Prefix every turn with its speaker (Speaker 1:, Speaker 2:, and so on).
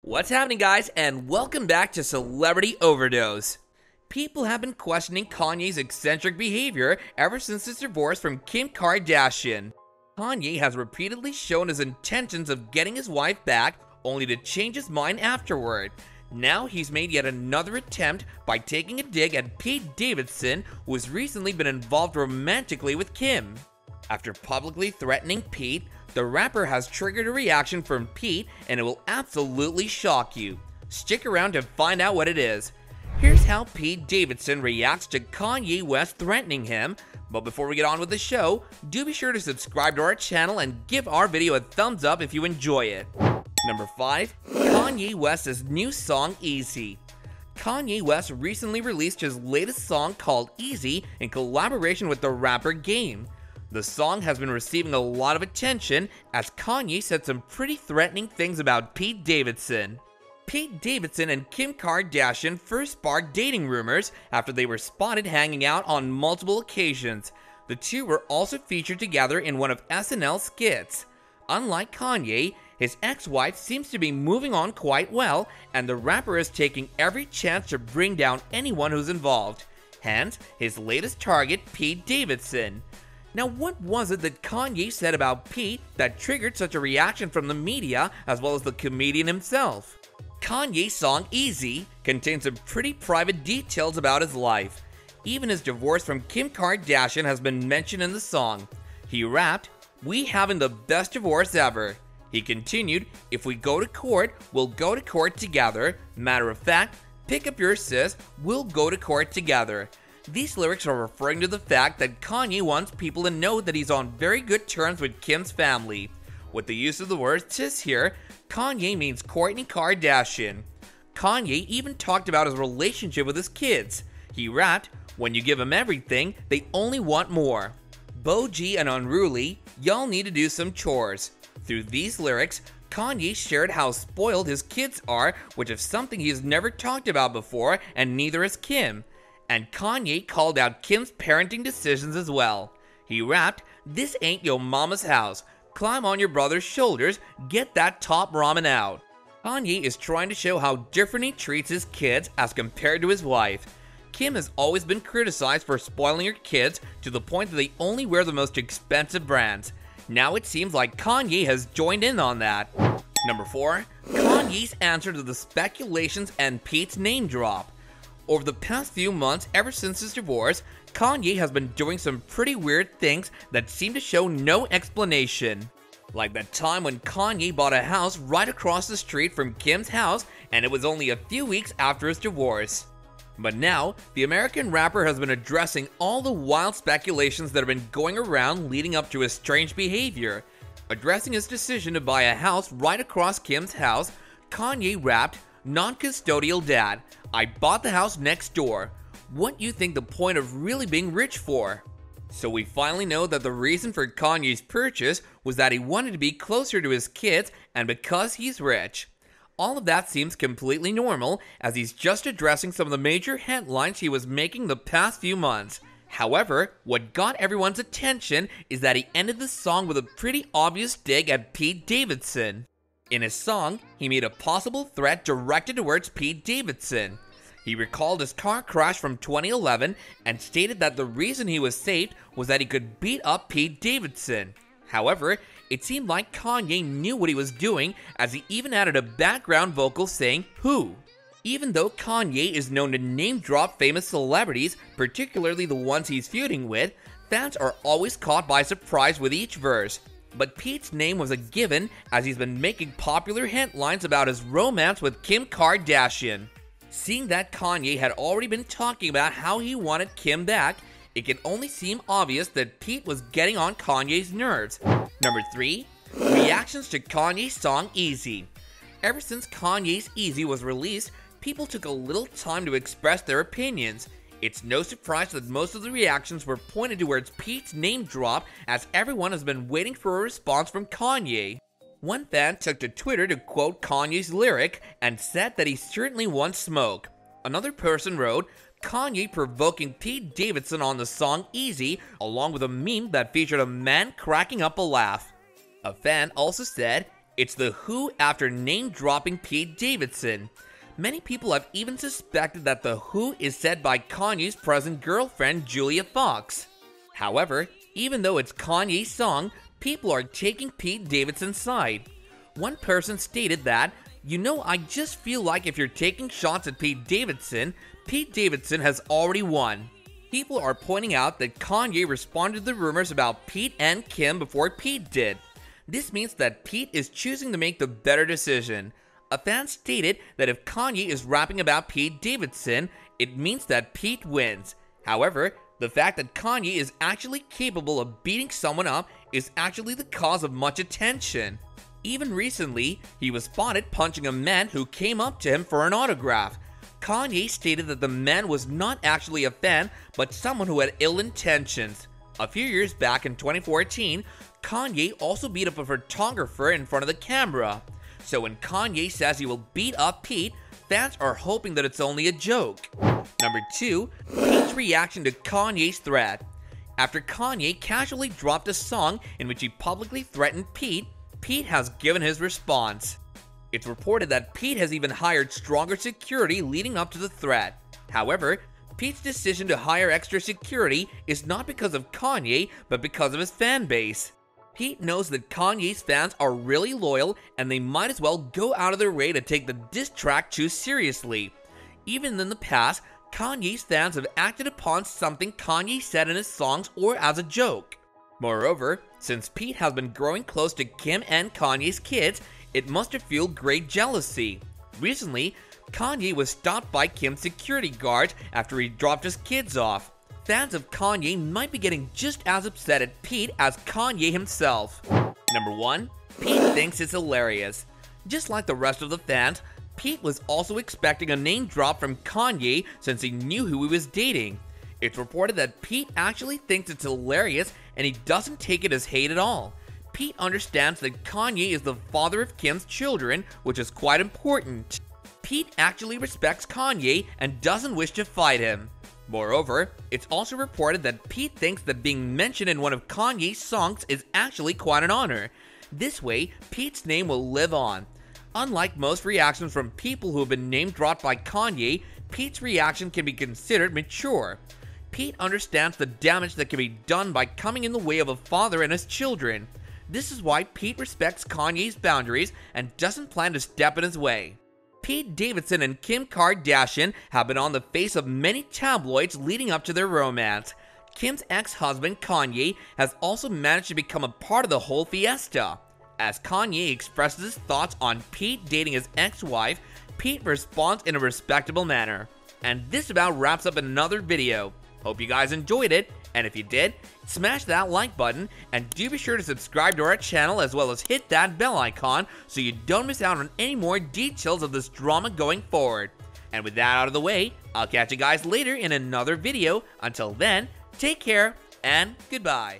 Speaker 1: What's happening, guys, and welcome back to Celebrity Overdose. People have been questioning Kanye's eccentric behavior ever since his divorce from Kim Kardashian. Kanye has repeatedly shown his intentions of getting his wife back, only to change his mind afterward. Now he's made yet another attempt by taking a dig at Pete Davidson, who has recently been involved romantically with Kim. After publicly threatening Pete, the rapper has triggered a reaction from Pete, and it will absolutely shock you. Stick around to find out what it is. Here's how Pete Davidson reacts to Kanye West threatening him. But before we get on with the show, do be sure to subscribe to our channel and give our video a thumbs up if you enjoy it. Number 5. Kanye West's new song Eazy. Kanye West recently released his latest song called Eazy in collaboration with the rapper Game. The song has been receiving a lot of attention as Kanye said some pretty threatening things about Pete Davidson. Pete Davidson and Kim Kardashian first sparked dating rumors after they were spotted hanging out on multiple occasions. The two were also featured together in one of SNL's skits. Unlike Kanye, his ex-wife seems to be moving on quite well, and the rapper is taking every chance to bring down anyone who's involved. Hence, his latest target, Pete Davidson. Now, what was it that Kanye said about Pete that triggered such a reaction from the media as well as the comedian himself? Kanye's song Eazy contains some pretty private details about his life. Even his divorce from Kim Kardashian has been mentioned in the song. He rapped, "We having the best divorce ever." He continued, "If we go to court, we'll go to court together. Matter of fact, pick up your sis, we'll go to court together." These lyrics are referring to the fact that Kanye wants people to know that he's on very good terms with Kim's family. With the use of the word sis here, Kanye means Kourtney Kardashian. Kanye even talked about his relationship with his kids. He rapped, "When you give them everything, they only want more. Boji and Unruly, y'all need to do some chores." Through these lyrics, Kanye shared how spoiled his kids are, which is something he's never talked about before, and neither has Kim. And Kanye called out Kim's parenting decisions as well. He rapped, "This ain't yo mama's house. Climb on your brother's shoulders, get that top ramen out." Kanye is trying to show how different he treats his kids as compared to his wife. Kim has always been criticized for spoiling her kids to the point that they only wear the most expensive brands. Now it seems like Kanye has joined in on that. Number 4. Kanye's answer to the speculations and Pete's name drop. Over the past few months, ever since his divorce, Kanye has been doing some pretty weird things that seem to show no explanation. Like that time when Kanye bought a house right across the street from Kim's house, and it was only a few weeks after his divorce. But now, the American rapper has been addressing all the wild speculations that have been going around leading up to his strange behavior. Addressing his decision to buy a house right across Kim's house, Kanye rapped, "Non-custodial dad, I bought the house next door. What you think the point of really being rich for?" So we finally know that the reason for Kanye's purchase was that he wanted to be closer to his kids and because he's rich. All of that seems completely normal, as he's just addressing some of the major headlines he was making the past few months. However, what got everyone's attention is that he ended the song with a pretty obvious dig at Pete Davidson. In his song, he made a possible threat directed towards Pete Davidson. He recalled his car crash from 2011 and stated that the reason he was saved was that he could beat up Pete Davidson. However, it seemed like Kanye knew what he was doing, as he even added a background vocal saying, "Who?" Even though Kanye is known to name drop famous celebrities, particularly the ones he's feuding with, fans are always caught by surprise with each verse. But Pete's name was a given, as he's been making popular headlines about his romance with Kim Kardashian. Seeing that Kanye had already been talking about how he wanted Kim back, it can only seem obvious that Pete was getting on Kanye's nerves. Number 3. Reactions to Kanye's song Eazy. Ever since Kanye's Eazy was released, people took a little time to express their opinions. It's no surprise that most of the reactions were pointed towards Pete's name drop, as everyone has been waiting for a response from Kanye. One fan took to Twitter to quote Kanye's lyric and said that he certainly wants smoke. Another person wrote, Kanye provoking Pete Davidson on the song Eazy, along with a meme that featured a man cracking up a laugh. A fan also said, It's The Who after name-dropping Pete Davidson. Many people have even suspected that The Who is said by Kanye's present girlfriend, Julia Fox. However, even though it's Kanye's song, people are taking Pete Davidson's side. One person stated that, I just feel like if you're taking shots at Pete Davidson has already won. People are pointing out that Kanye responded to the rumors about Pete and Kim before Pete did. This means that Pete is choosing to make the better decision. A fan stated that if Kanye is rapping about Pete Davidson, it means that Pete wins. However, the fact that Kanye is actually capable of beating someone up is actually the cause of much attention. Even recently, he was spotted punching a man who came up to him for an autograph. Kanye stated that the man was not actually a fan, but someone who had ill intentions. A few years back in 2014, Kanye also beat up a photographer in front of the camera. So when Kanye says he will beat up Pete, fans are hoping that it's only a joke. Number 2, Pete's reaction to Kanye's threat. After Kanye casually dropped a song in which he publicly threatened Pete, Pete has given his response. It's reported that Pete has even hired stronger security leading up to the threat. However, Pete's decision to hire extra security is not because of Kanye, but because of his fan base. Pete knows that Kanye's fans are really loyal and they might as well go out of their way to take the diss track too seriously. Even in the past, Kanye's fans have acted upon something Kanye said in his songs or as a joke. Moreover, since Pete has been growing close to Kim and Kanye's kids, it must have fueled great jealousy. Recently, Kanye was stopped by Kim's security guards after he dropped his kids off. Fans of Kanye might be getting just as upset at Pete as Kanye himself. Number 1, Pete thinks it's hilarious. Just like the rest of the fans, Pete was also expecting a name drop from Kanye since he knew who he was dating. It's reported that Pete actually thinks it's hilarious and he doesn't take it as hate at all. Pete understands that Kanye is the father of Kim's children, which is quite important. Pete actually respects Kanye and doesn't wish to fight him. Moreover, it's also reported that Pete thinks that being mentioned in one of Kanye's songs is actually quite an honor. This way, Pete's name will live on. Unlike most reactions from people who have been name dropped by Kanye, Pete's reaction can be considered mature. Pete understands the damage that can be done by coming in the way of a father and his children. This is why Pete respects Kanye's boundaries and doesn't plan to step in his way. Pete Davidson and Kim Kardashian have been on the face of many tabloids leading up to their romance. Kim's ex-husband Kanye has also managed to become a part of the whole fiesta. As Kanye expresses his thoughts on Pete dating his ex-wife, Pete responds in a respectable manner. And this about wraps up another video. Hope you guys enjoyed it, and if you did, smash that like button, and do be sure to subscribe to our channel as well as hit that bell icon so you don't miss out on any more details of this drama going forward. And with that out of the way, I'll catch you guys later in another video. Until then, take care and goodbye.